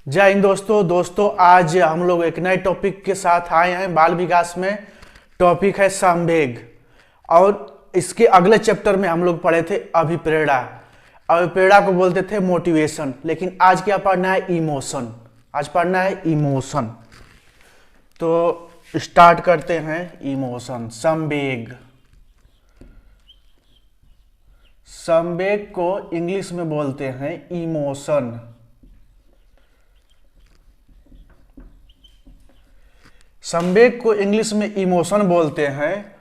जय हिंद दोस्तों आज हम लोग एक नए टॉपिक के साथ आए हैं बाल विकास में। टॉपिक है संवेग और इसके अगले चैप्टर में हम लोग पढ़े थे अभिप्रेरणा। अभिप्रेरणा को बोलते थे मोटिवेशन, लेकिन आज क्या पढ़ना है? इमोशन। आज पढ़ना है इमोशन। तो स्टार्ट करते हैं। इमोशन, संवेग। संवेग को इंग्लिश में बोलते हैं इमोशन। संवेग को इंग्लिश में इमोशन बोलते हैं।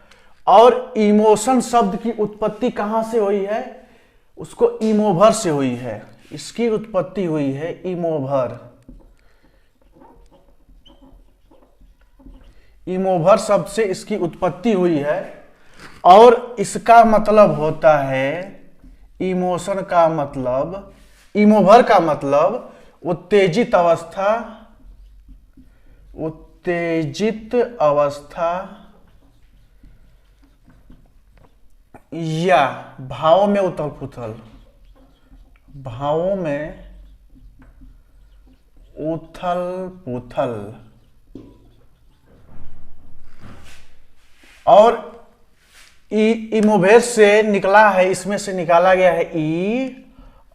और इमोशन शब्द की उत्पत्ति कहां से हुई है? उसको इमोभर से हुई है। इसकी उत्पत्ति हुई है इमोभर। इमोभर शब्द से इसकी उत्पत्ति हुई है और इसका मतलब होता है, इमोशन का मतलब, इमोभर का मतलब उत्तेजित अवस्था, उत्तेजित अवस्था या भावों में उथल पुथल, भावों में उथल पुथल। और इमोभर से निकला है, इसमें से निकाला गया है ई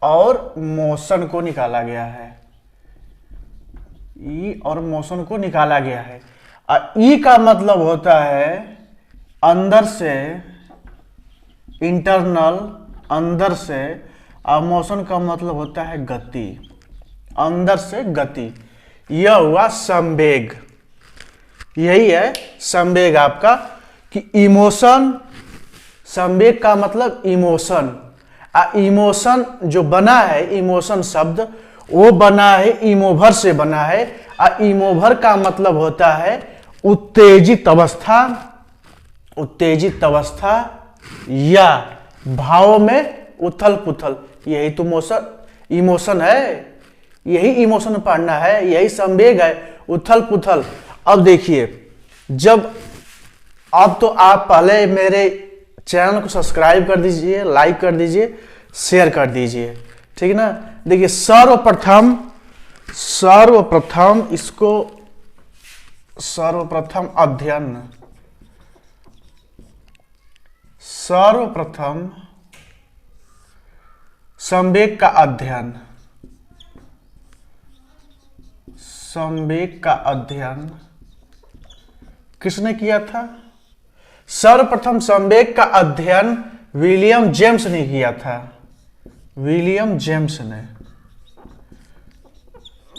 और मोशन को निकाला गया है। ई और मोशन को निकाला गया है। ई का मतलब होता है अंदर से, इंटरनल, अंदर से। और मोशन का मतलब होता है गति, अंदर से गति। यह हुआ संवेग। यही है संवेग आपका कि इमोशन, संवेग का मतलब इमोशन। इमोशन जो बना है, इमोशन शब्द वो बना है, इमोभर से बना है। और इमोभर का मतलब होता है उत्तेजित अवस्था, उत्तेजित अवस्था या भाव में उथल पुथल। यही तो इमोशन है, यही इमोशन पढ़ना है, यही संवेग है, उथल पुथल। अब देखिए, जब अब तो आप पहले मेरे चैनल को सब्सक्राइब कर दीजिए, लाइक कर दीजिए, शेयर कर दीजिए, ठीक है ना। देखिए, सर्वप्रथम इसको, सर्वप्रथम अध्ययन, सर्वप्रथम संवेग का अध्ययन, संवेग का अध्ययन किसने किया था? सर्वप्रथम संवेग का अध्ययन विलियम जेम्स ने किया था। विलियम जेम्स ने,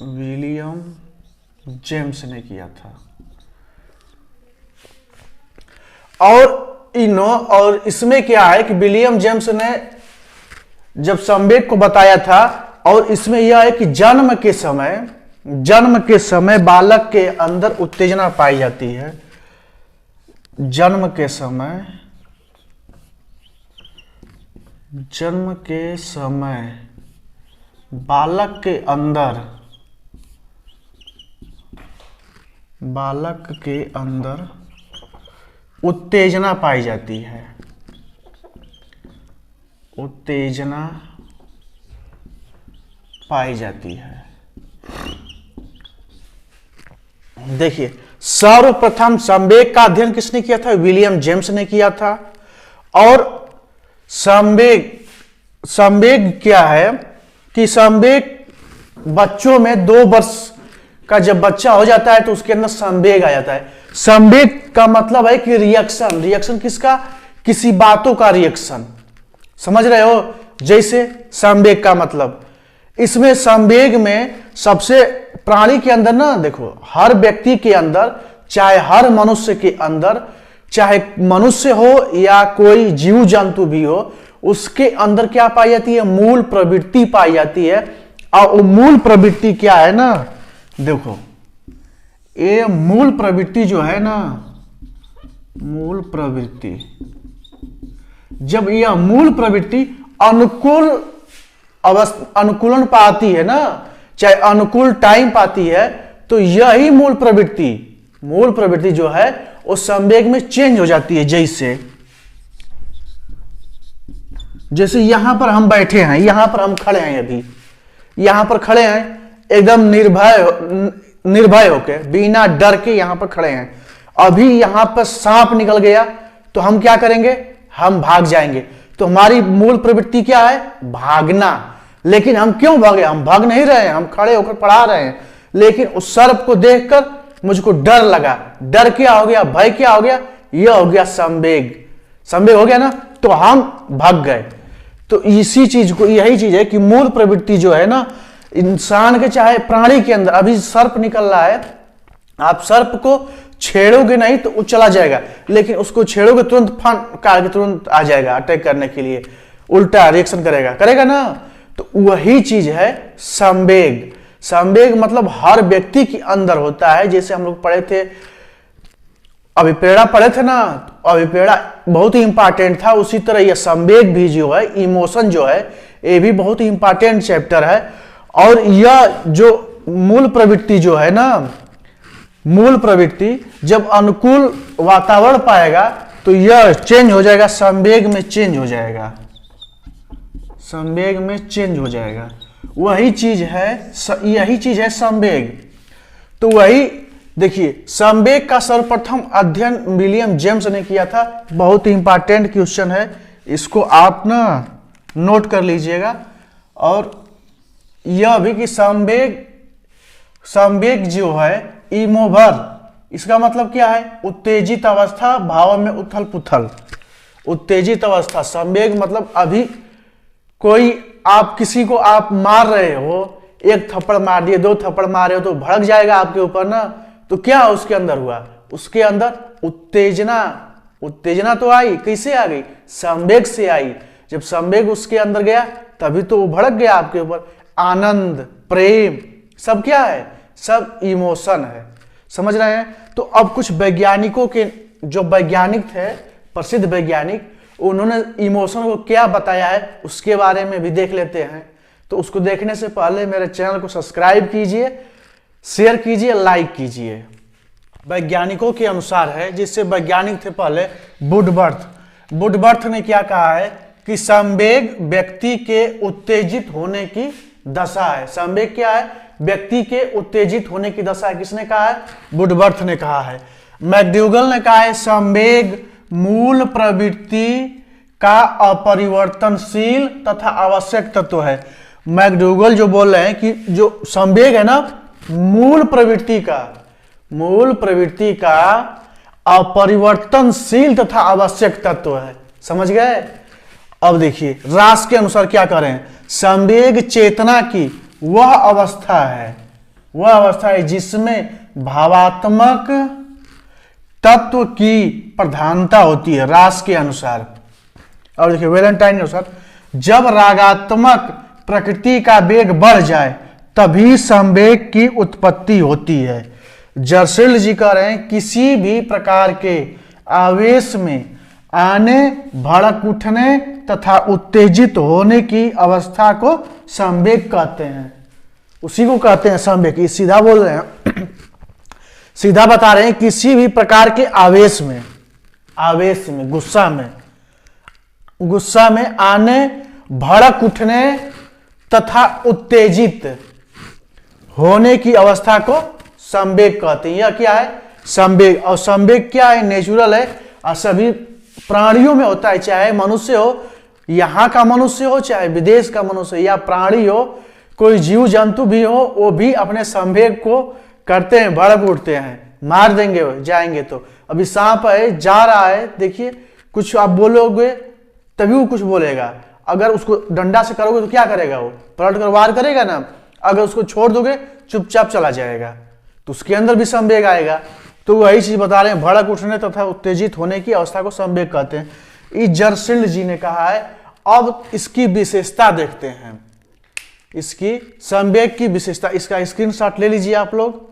विलियम जेम्स ने किया था। और इसमें क्या है कि विलियम जेम्स ने जब संवेग को बताया था, और इसमें यह है कि जन्म के समय बालक के अंदर उत्तेजना पाई जाती है। जन्म के समय बालक के अंदर उत्तेजना पाई जाती है। उत्तेजना पाई जाती है। देखिए, सर्वप्रथम संवेग का अध्ययन किसने किया था? विलियम जेम्स ने किया था। और संवेग क्या है कि संवेग बच्चों में 2 वर्ष का जब बच्चा हो जाता है तो उसके अंदर संवेग आ जाता है। संवेग का मतलब है कि रिएक्शन। रिएक्शन किसका? किसी बातों का रिएक्शन। समझ रहे हो? जैसे संवेग का मतलब, इसमें संवेग में सबसे, प्राणी के अंदर ना, देखो, हर व्यक्ति के अंदर, चाहे हर मनुष्य के अंदर, चाहे मनुष्य हो या कोई जीव जंतु भी हो, उसके अंदर क्या पाई जाती है? मूल प्रवृत्ति पाई जाती है। और वो मूल प्रवृत्ति क्या है ना, देखो, ये मूल प्रवृत्ति जो है ना, मूल प्रवृत्ति, जब यह मूल प्रवृत्ति अनुकूलन पाती है ना, चाहे अनुकूल टाइम पाती है, तो यही मूल प्रवृत्ति जो है वो संवेग में चेंज हो जाती है। जैसे यहां पर हम बैठे हैं, यहां पर हम खड़े हैं, अभी यहां पर खड़े हैं, एकदम निर्भय होके, बिना डर के यहां पर खड़े हैं। अभी यहां पर सांप निकल गया तो हम क्या करेंगे, हम भाग जाएंगे। तो हमारी मूल प्रवृत्ति क्या है, भागना। लेकिन हम क्यों भागे, हम भाग नहीं रहे हैं, हम खड़े होकर पढ़ा रहे हैं। लेकिन उस सर्प को देखकर मुझको डर लगा। डर क्या हो गया, भय क्या हो गया, यह हो गया संवेग। संवेग हो गया ना, तो हम भाग गए। तो इसी चीज को, यही चीज है कि मूल प्रवृत्ति जो है ना इंसान के चाहे प्राणी के अंदर, अभी सर्प निकल रहा है, आप सर्प को छेड़ोगे नहीं तो वो चला जाएगा, लेकिन उसको छेड़ोगे तुरंत फन करके तुरंत आ जाएगा अटैक करने के लिए, उल्टा रिएक्शन करेगा ना। तो वही चीज है संवेग। संवेग मतलब हर व्यक्ति के अंदर होता है। जैसे हम लोग पढ़े थे, अभिप्रेरणा पढ़े थे ना, अभिप्रेरणा बहुत ही इंपॉर्टेंट था। उसी तरह यह संवेग भी जो है, इमोशन जो है, ये भी बहुत ही इंपॉर्टेंट चैप्टर है। और यह जो मूल प्रवृत्ति जो है ना, मूल प्रवृत्ति जब अनुकूल वातावरण पाएगा तो यह चेंज हो जाएगा, संवेग में चेंज हो जाएगा, संवेग में चेंज हो जाएगा। वही चीज है, यही चीज है संवेग। तो वही देखिए, संवेग का सर्वप्रथम अध्ययन विलियम जेम्स ने किया था। बहुत ही इंपॉर्टेंट क्वेश्चन है, इसको आप ना नोट कर लीजिएगा। और यह भी कि संवेग जो है इमोभर, इसका मतलब क्या है, उत्तेजित अवस्था, भाव में उथल पुथल। उत्तेजित अवस्था, संवेग मतलब अभी कोई आप किसी को आप मार रहे हो, एक थप्पड़ मार दिए, दो थप्पड़ मारे हो तो भड़क जाएगा आपके ऊपर ना। तो क्या उसके अंदर हुआ, उसके अंदर उत्तेजना, उत्तेजना तो आई, कैसे आ गई, संवेग से आई। जब संवेग उसके अंदर गया तभी तो वो भड़क गया आपके ऊपर। आनंद, प्रेम, सब क्या है, सब इमोशन है। समझ रहे हैं। तो अब कुछ वैज्ञानिकों के, जो वैज्ञानिक थे, प्रसिद्ध वैज्ञानिक, उन्होंने इमोशन को क्या बताया है उसके बारे में भी देख लेते हैं। तो उसको देखने से पहले मेरे चैनल को सब्सक्राइब कीजिए, शेयर कीजिए, लाइक कीजिए। वैज्ञानिकों के अनुसार है, जिससे वैज्ञानिक थे पहले वुडवर्थ। वुडवर्थ ने क्या कहा है कि संवेग व्यक्ति के उत्तेजित होने की दशा है। संवेग क्या है, व्यक्ति के उत्तेजित होने की दशा है। किसने कहा है, वुडवर्थ ने कहा है। मैकडूगल ने कहा है संवेग मूल प्रवृत्ति का अपरिवर्तनशील तथा आवश्यक तत्व है। मैकडूगल जो बोल रहे हैं कि जो संवेग है ना, मूल प्रवृत्ति का अपरिवर्तनशील तथा आवश्यक तत्व है। समझ गए। अब देखिए रास के अनुसार क्या करें, संवेग चेतना की वह अवस्था है जिसमें भावात्मक तत्व की प्रधानता होती है रास के अनुसार। और देखिए वैलेंटाइन के अनुसार, जब रागात्मक प्रकृति का वेग बढ़ जाए तभी संवेग की उत्पत्ति होती है। जर्सिल जी कह रहे हैं किसी भी प्रकार के आवेश में आने, भड़क उठने तथा उत्तेजित होने की अवस्था को संवेग कहते हैं। उसी को कहते हैं संवेग। ये सीधा बोल रहे हैं, सीधा बता रहे हैं, किसी भी प्रकार के आवेश में, गुस्सा में आने, भड़क उठने तथा उत्तेजित होने की अवस्था को संवेग कहते हैं। यह क्या है, संवेग। और संवेग क्या है, नेचुरल है और सभी प्राणियों में होता है, चाहे मनुष्य हो, यहाँ का मनुष्य हो, चाहे विदेश का मनुष्य या प्राणी हो, कोई जीव जंतु भी हो, वो भी अपने संवेग को करते हैं, भड़क उठते हैं, मार देंगे जाएंगे। तो अभी सांप है, जा रहा है, देखिए कुछ आप बोलोगे तभी वो कुछ बोलेगा। अगर उसको डंडा से करोगे तो क्या करेगा, वो पलट कर वार करेगा ना। अगर उसको छोड़ दोगे चुपचाप चला जाएगा, तो उसके अंदर भी संवेग आएगा। तो वही चीज बता रहे हैं, भड़क उठने तथा उत्तेजित होने की अवस्था को संवेग कहते हैं। ये जर्सिल जी ने कहा है। अब इसकी विशेषता देखते हैं, इसकी संवेग की विशेषता। इसका स्क्रीनशॉट ले लीजिए आप लोग।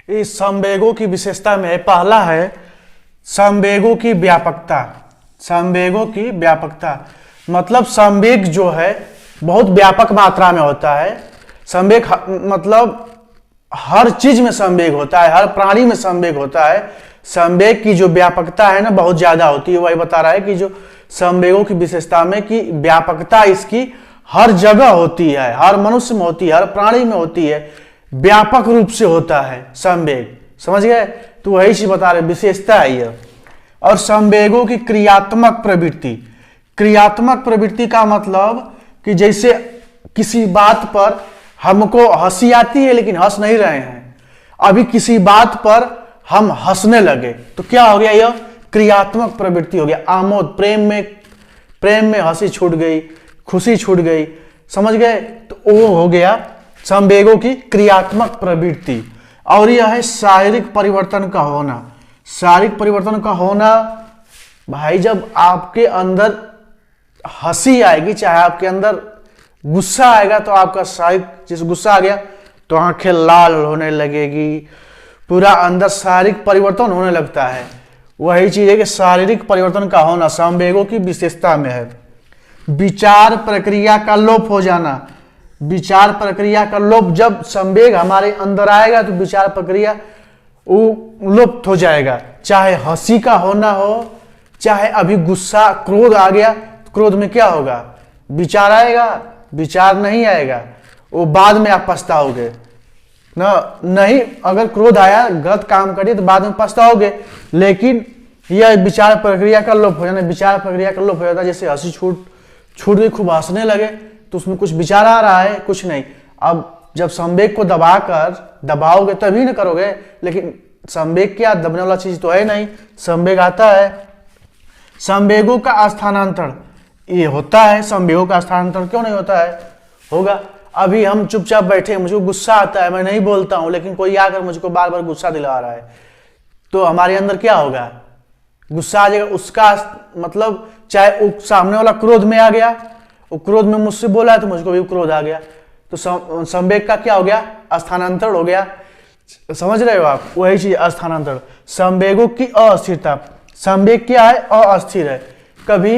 इस संवेगों की विशेषता में पहला है संवेगों की व्यापकता। संवेगों की व्यापकता मतलब संवेग जो है बहुत व्यापक मात्रा में होता है। संवेग मतलब हर चीज में संवेग होता है, हर प्राणी में संवेग होता है। संवेग की जो व्यापकता है ना बहुत ज्यादा होती है। वही बता रहा है कि जो संवेगों की विशेषता में कि व्यापकता इसकी हर जगह होती है, हर मनुष्य में होती है, हर प्राणी में होती है, व्यापक रूप से होता है संवेग। समझ गए? तो वही चीज बता रहे, विशेषता है यह। और संवेगों की क्रियात्मक प्रवृत्ति, क्रियात्मक प्रवृत्ति का मतलब कि जैसे किसी बात पर हमको हंसी आती है लेकिन हंस नहीं रहे हैं, अभी किसी बात पर हम हंसने लगे तो क्या हो गया? यह क्रियात्मक प्रवृत्ति हो गया। आमोद, प्रेम में हंसी छूट गई, खुशी छूट गई। समझ गए? तो वो हो गया संवेगों की क्रियात्मक प्रवृत्ति। और यह है शारीरिक परिवर्तन का होना। शारीरिक परिवर्तन का होना भाई, जब आपके अंदर हंसी आएगी, चाहे आपके अंदर गुस्सा आएगा, तो आपका शारीरिक, जैसे गुस्सा आ गया तो आंखें लाल होने लगेगी, पूरा अंदर शारीरिक परिवर्तन होने लगता है। वही चीज है कि शारीरिक परिवर्तन का होना संवेगों की विशेषता में है। विचार प्रक्रिया का लोप हो जाना, विचार प्रक्रिया का लोप, जब संवेग हमारे अंदर आएगा तो विचार प्रक्रिया वो लुप्त हो जाएगा। चाहे हंसी का होना हो, चाहे अभी गुस्सा, क्रोध आ गया, तो क्रोध में क्या होगा? विचार आएगा? विचार नहीं आएगा, वो बाद में आप पछताओगे ना। नहीं, अगर क्रोध आया, गलत काम करिए तो बाद में पछताओगे। लेकिन यह विचार प्रक्रिया का लोप हो जाना, विचार प्रक्रिया का लोप हो जाता है। जैसे हंसी छूट गई, खूब हंसने लगे तो उसमें कुछ विचार आ रहा है, कुछ नहीं। अब जब संवेग को दबाओगे तभी ना करोगे, लेकिन संवेग क्या, दबने वाला चीज तो है नहीं, संवेग आता है। संवेगों का स्थानांतरण ये होता है। संवेगों का स्थानांतरण क्यों नहीं होता है? होगा। अभी हम चुपचाप बैठे, मुझको गुस्सा आता है, मैं नहीं बोलता हूं, लेकिन कोई आकर मुझको बार बार गुस्सा दिला रहा है, तो हमारे अंदर क्या होगा? गुस्सा आ जाएगा। उसका मतलब, चाहे सामने वाला क्रोध में आ गया, वो क्रोध में मुझसे बोला है तो मुझको भी क्रोध आ गया, तो संवेग का क्या हो गया? स्थानांतरण हो गया। समझ रहे हो आप? वही चीज स्थानांतरण। संवेगों की अस्थिरता, संवेग क्या है? अस्थिर है, कभी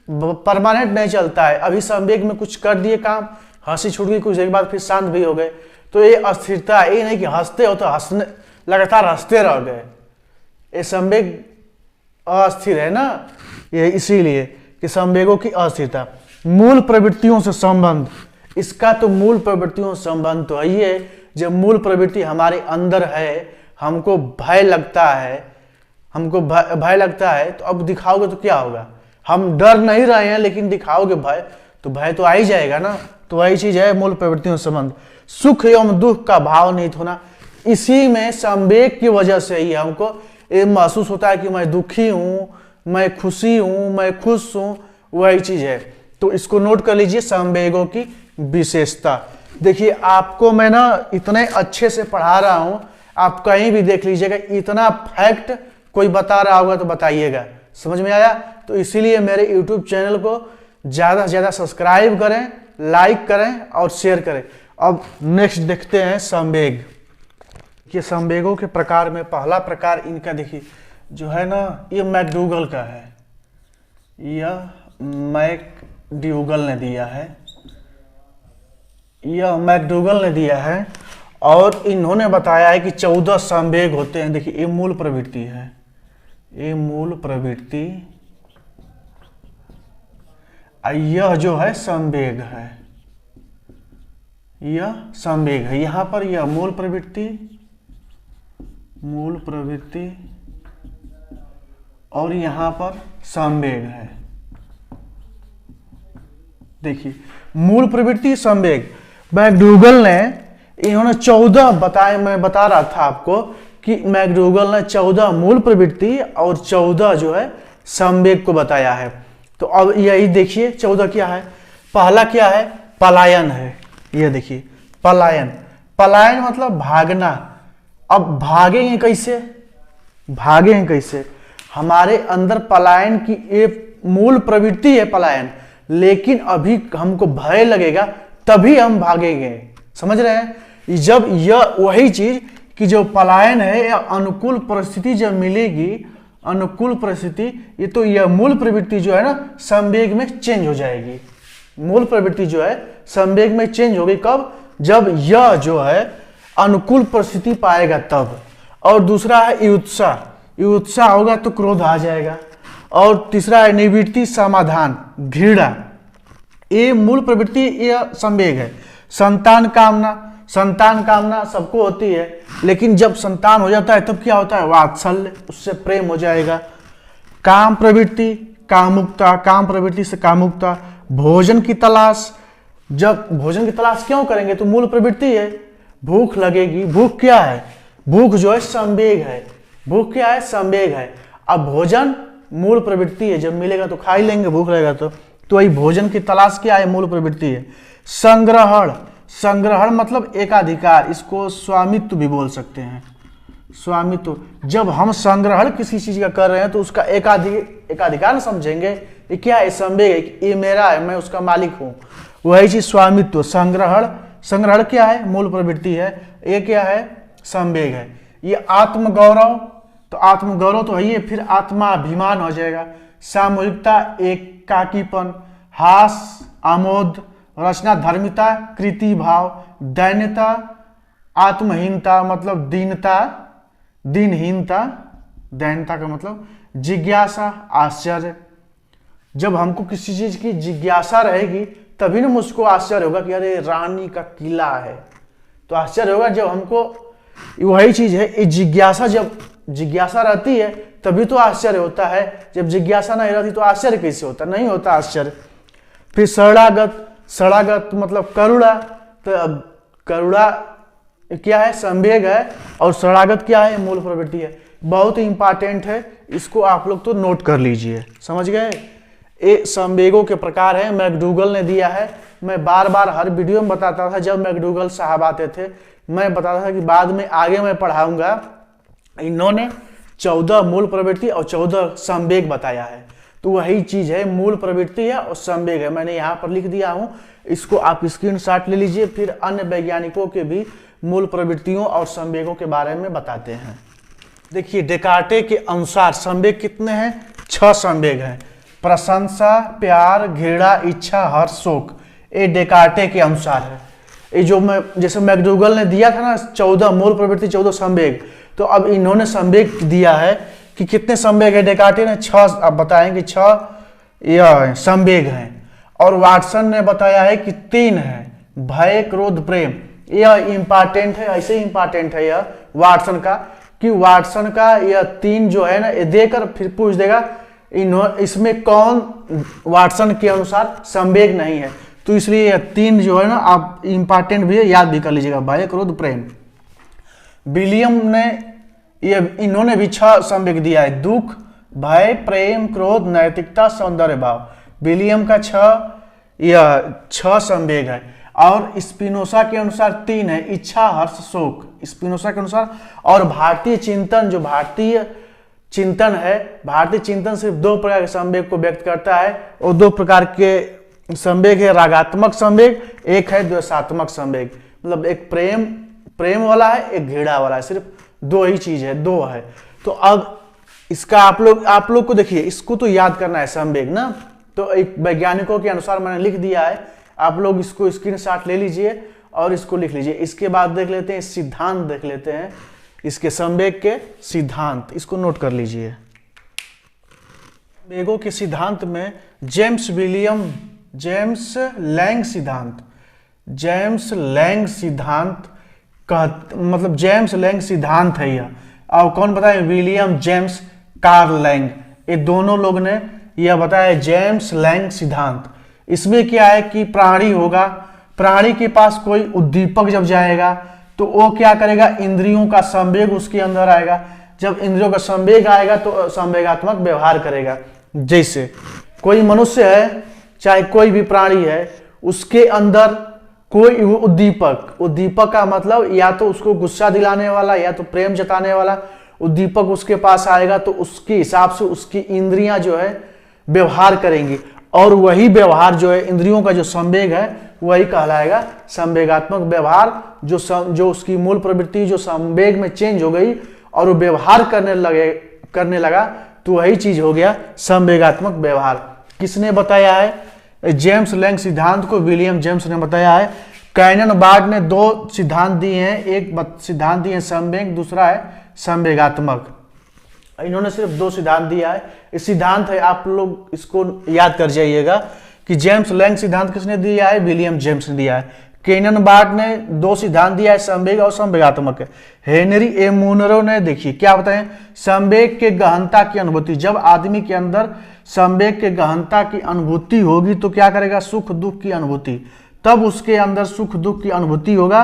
परमानेंट नहीं चलता है। अभी संवेग में कुछ कर दिए काम, हंसी छूट गई, कुछ देर बाद फिर शांत भी हो गए, तो ये अस्थिरता है। ये नहीं कि हंसते हो तो हंसने लगातार हंसते रह गए, ये संवेग अस्थिर है ना। ये इसीलिए कि संवेगों की अस्थिरता। मूल प्रवृत्तियों से संबंध, इसका तो मूल प्रवृत्तियों से संबंध तो यही है। जब मूल प्रवृत्ति हमारे अंदर है, हमको भय लगता है, हमको भय लगता है, तो अब दिखाओगे तो क्या होगा? हम डर नहीं रहे हैं लेकिन दिखाओगे भय, तो भय तो आ ही जाएगा ना। तो वही चीज है मूल प्रवृत्तियों से संबंध। सुख एवं दुख का भाव नहीं होना, इसी में संवेग की वजह से ही हमको ये महसूस होता है कि मैं दुखी हूं, मैं खुशी हूं, मैं खुश हूं। वही चीज है। तो इसको नोट कर लीजिए, संवेगों की विशेषता। देखिए, आपको मैं ना इतने अच्छे से पढ़ा रहा हूं, आप कहीं भी देख लीजिएगा, इतना फैक्ट कोई बता रहा होगा तो बताइएगा। समझ में आया? तो इसीलिए मेरे YouTube चैनल को ज्यादा से ज्यादा सब्सक्राइब करें, लाइक करें और शेयर करें। अब नेक्स्ट देखते हैं संवेग। ये संवेगों के प्रकार में पहला प्रकार इनका देखिए जो है ना, ये मैकडूगल का है। यह मैकडूगल ने दिया है, यह मैकडूगल ने दिया है, और इन्होंने बताया है कि 14 संवेग होते हैं। देखिए, ये मूल प्रवृत्ति है, ये मूल प्रवृत्ति, यह जो है संवेग है, यह संवेग है। यहां पर यह मूल प्रवृत्ति, और यहां पर संवेग है। देखिए, मूल प्रवृत्ति, संवेग। मैकडूगल ने, इन्होंने 14 बताए, मैं बता रहा था आपको कि मैकडूगल ने 14 मूल प्रवृत्ति और 14 जो है संवेग को बताया है। तो अब यही देखिए 14 क्या है। पहला क्या है? पलायन है। ये देखिए, पलायन, पलायन मतलब भागना। अब भागेंगे कैसे? भागेंगे कैसे? हमारे अंदर पलायन की एक मूल प्रवृत्ति है, पलायन, लेकिन अभी हमको भय लगेगा तभी हम भागेंगे। समझ रहे हैं? जब यह वही चीज कि जो पलायन है, या अनुकूल परिस्थिति जब मिलेगी, अनुकूल परिस्थिति, ये तो यह मूल प्रवृत्ति जो है ना संवेग में चेंज हो जाएगी। मूल प्रवृत्ति जो है संवेग में चेंज होगी कब? जब यह जो है अनुकूल परिस्थिति पाएगा तब। और दूसरा है युत्सा, युत्सा होगा तो क्रोध आ जाएगा। और तीसरा है निवृत्ति, समाधान, घृणा, ये मूल प्रवृत्ति, ये संवेग है। संतान कामना सबको होती है, लेकिन जब संतान हो जाता है तब क्या होता है, वात्सल्य, उससे प्रेम हो जाएगा। काम प्रवृत्ति, कामुकता, काम प्रवृत्ति से कामुकता। भोजन की तलाश, जब भोजन की तलाश क्यों करेंगे, तो मूल प्रवृत्ति है, भूख लगेगी। भूख क्या है, भूख जो है संवेग है। भूख क्या है, संवेग है। अब भोजन मूल प्रवृत्ति है, जब मिलेगा तो खा ही लेंगे, भूख लगेगा तो वही भोजन की तलाश क्या है, मूल प्रवृत्ति है। संग्रहण, संग्रहण मतलब एकाधिकार, इसको स्वामित्व भी बोल सकते हैं। स्वामित्व, जब हम संग्रहण किसी चीज का कर रहे हैं तो उसका एकाधिकार समझेंगे, ये क्या है, संवेग है, ये मेरा है, मैं उसका मालिक हूं, वही चीज स्वामित्व। संग्रहण, संग्रहण क्या है, मूल प्रवृत्ति है, ये क्या है, संवेग है। ये आत्मगौरव, तो आत्मगौरव तो है ही, फिर आत्माभिमान हो जाएगा। सामूहिकता, एकाकीपन। हास, आमोद। रचना धर्मिता, कृति भाव। दैन्यता, आत्महीनता मतलब दीनता, दीनहीनता, दैन्यता का मतलब। जिज्ञासा, आश्चर्य, जब हमको किसी चीज की जिज्ञासा रहेगी तभी ना मुझको आश्चर्य होगा कि अरे रानी का किला है, तो आश्चर्य होगा जब हमको, वही चीज है, ये जिज्ञासा, जब जिज्ञासा रहती है तभी तो आश्चर्य होता है, जब जिज्ञासा नहीं रहती तो आश्चर्य कैसे होता, नहीं होता आश्चर्य। फिर शरणागत, शरणागत मतलब करुणा, तो अब करुणा क्या है, संवेग है, और शरणागत क्या है, मूल प्रवृत्ति है। बहुत ही इंपॉर्टेंट है, इसको आप लोग तो नोट कर लीजिए, समझ गए। ये संवेगों के प्रकार है, मैकडूगल ने दिया है। मैं बार बार हर वीडियो में बताता था, जब मैकडूगल साहब आते थे मैं बताता था कि बाद में आगे मैं पढ़ाऊंगा। इन्होंने 14 मूल प्रवृत्ति और 14 संवेग बताया है, तो वही चीज है, मूल प्रवृत्ति है और संवेग है। मैंने यहाँ पर लिख दिया हूँ, इसको आप स्क्रीनशॉट ले लीजिए। फिर अन्य वैज्ञानिकों के भी मूल प्रवृत्तियों और संवेगों के बारे में बताते हैं। देखिए, डेकार्टे के अनुसार संवेग कितने हैं, 6 संवेग हैं। प्रशंसा, प्यार, घृणा, इच्छा, हर्ष, शोक, ये डेकार्टे के अनुसार है। ये जो मैं, जैसे मैकडूगल ने दिया था ना 14 मूल प्रवृत्ति 14 संवेग, तो अब इन्होंने संवेग दिया है कि कितने संवेग है, डेकार्टे ने 6, अब बताएंगे 6 यह संवेग हैं। और वाटसन ने बताया है कि 3 है, भय, क्रोध, प्रेम। यह इंपॉर्टेंट है, ऐसे इंपॉर्टेंट है यह वाटसन का, कि वाटसन का यह 3 जो है ना, ये देकर फिर पूछ देगा इसमें कौन वाटसन के अनुसार संवेग नहीं है, तो इसलिए यह 3 जो है ना, आप इंपॉर्टेंट भी है, याद भी कर लीजिएगा, भय, क्रोध, प्रेम। विलियम ने, ये इन्होंने भी 6 संवेग दिया है, दुख, भय, प्रेम, क्रोध, नैतिकता, सौंदर्य भाव। विलियम का 6 संवेग है। और स्पिनोसा के अनुसार 3 है, इच्छा, हर्ष, शोक, स्पिनोसा के अनुसार। और भारतीय चिंतन, जो भारतीय चिंतन है, भारतीय चिंतन सिर्फ 2 प्रकार के संवेग को व्यक्त करता है, और 2 प्रकार के संवेग है, रागात्मक संवेग, एक है द्वेषात्मक संवेग। मतलब एक प्रेम वाला है, एक घृणा वाला है, सिर्फ 2 ही चीज है, 2 है। तो अब इसका आप लोग को देखिए, इसको तो याद करना है संवेग ना, तो एक वैज्ञानिकों के अनुसार मैंने लिख दिया है, आप लोग इसको स्क्रीनशॉट ले लीजिए और इसको लिख लीजिए। इसके बाद देख लेते हैं सिद्धांत, देख लेते हैं इसके संवेग के सिद्धांत, इसको नोट कर लीजिए। संवेगों के सिद्धांत में जेम्स लैंग सिद्धांत है यह। और कौन बताए, विलियम जेम्स कार्ल लैंग, ये दोनों लोग ने यह बताया जेम्स लैंग सिद्धांत। इसमें क्या है कि प्राणी होगा, प्राणी के पास कोई उद्दीपक जब जाएगा तो वो क्या करेगा, इंद्रियों का संवेग उसके अंदर आएगा। जब इंद्रियों का संवेग आएगा तो संवेगात्मक व्यवहार करेगा। जैसे कोई मनुष्य है, चाहे कोई भी प्राणी है, उसके अंदर कोई उद्दीपक का मतलब या तो उसको गुस्सा दिलाने वाला या तो प्रेम जताने वाला उद्दीपक उसके पास आएगा, तो उसके हिसाब से उसकी इंद्रियां जो है व्यवहार करेंगी, और वही व्यवहार जो है, इंद्रियों का जो संवेग है, वही कहलाएगा संवेगात्मक व्यवहार। जो उसकी मूल प्रवृत्ति जो संवेग में चेंज हो गई और वो व्यवहार करने लगा, तो वही चीज हो गया संवेगात्मक व्यवहार। किसने बताया है, जेम्स लैंग सिद्धांत को विलियम जेम्स ने बताया है। कैनन बार्ड ने 2 सिद्धांत दिए हैं, एक सिद्धांत दिए संवेग, दूसरा है संवेगात्मक। इन्होंने सिर्फ 2 सिद्धांत दिया है। इस सिद्धांत है, आप लोग इसको याद कर जाइएगा कि जेम्स लैंग सिद्धांत किसने दिया है? विलियम जेम्स ने दिया है। केनन बार्ट ने 2 सिद्धांत दिया है, संवेग और संवेगात्मक। हेनरी ए मुनरो ने देखिए क्या बताएं, संवेग के गहनता की अनुभूति। जब आदमी के अंदर संवेग के गहनता की अनुभूति होगी तो क्या करेगा? सुख दुख की अनुभूति। तब उसके अंदर सुख दुख की अनुभूति होगा,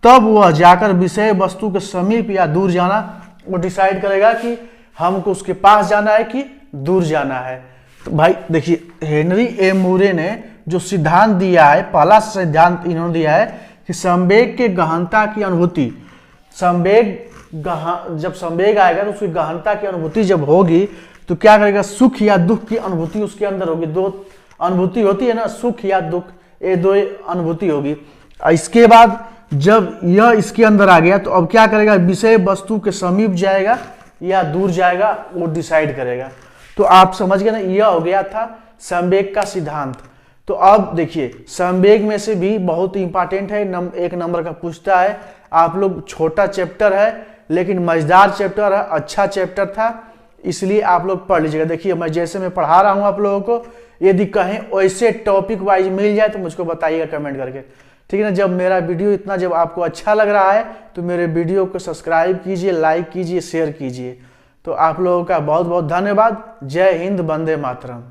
तब वह जाकर विषय वस्तु के समीप या दूर जाना वो डिसाइड करेगा कि हमको उसके पास जाना है कि दूर जाना है। तो भाई देखिए, हेनरी ए मुरे ने जो सिद्धांत दिया है, पहला सिद्धांत इन्होंने दिया है कि संवेग के गहनता की अनुभूति, जब संवेग आएगा तो उसकी गहनता की अनुभूति जब होगी तो क्या करेगा? सुख या दुख की अनुभूति उसके अंदर होगी। 2 अनुभूति होती है ना, सुख या दुख, ये 2 अनुभूति होगी। इसके बाद जब यह इसके अंदर आ गया तो अब क्या करेगा? विषय वस्तु के समीप जाएगा या दूर जाएगा, वो डिसाइड करेगा। तो आप समझ गए ना, यह हो गया था संवेग का सिद्धांत। तो अब देखिए, संवेग में से भी बहुत इंपॉर्टेंट है, 1 नंबर का पूछता है। आप लोग, छोटा चैप्टर है लेकिन मजेदार चैप्टर है, अच्छा चैप्टर था, इसलिए आप लोग पढ़ लीजिएगा। देखिए मैं जैसे मैं पढ़ा रहा हूँ आप लोगों को, यदि कहीं वैसे टॉपिक वाइज मिल जाए तो मुझको बताइएगा कमेंट करके, ठीक है ना। जब मेरा वीडियो इतना जब आपको अच्छा लग रहा है तो मेरे वीडियो को सब्सक्राइब कीजिए, लाइक कीजिए, शेयर कीजिए। तो आप लोगों का बहुत बहुत धन्यवाद। जय हिंद, वंदे मातरम।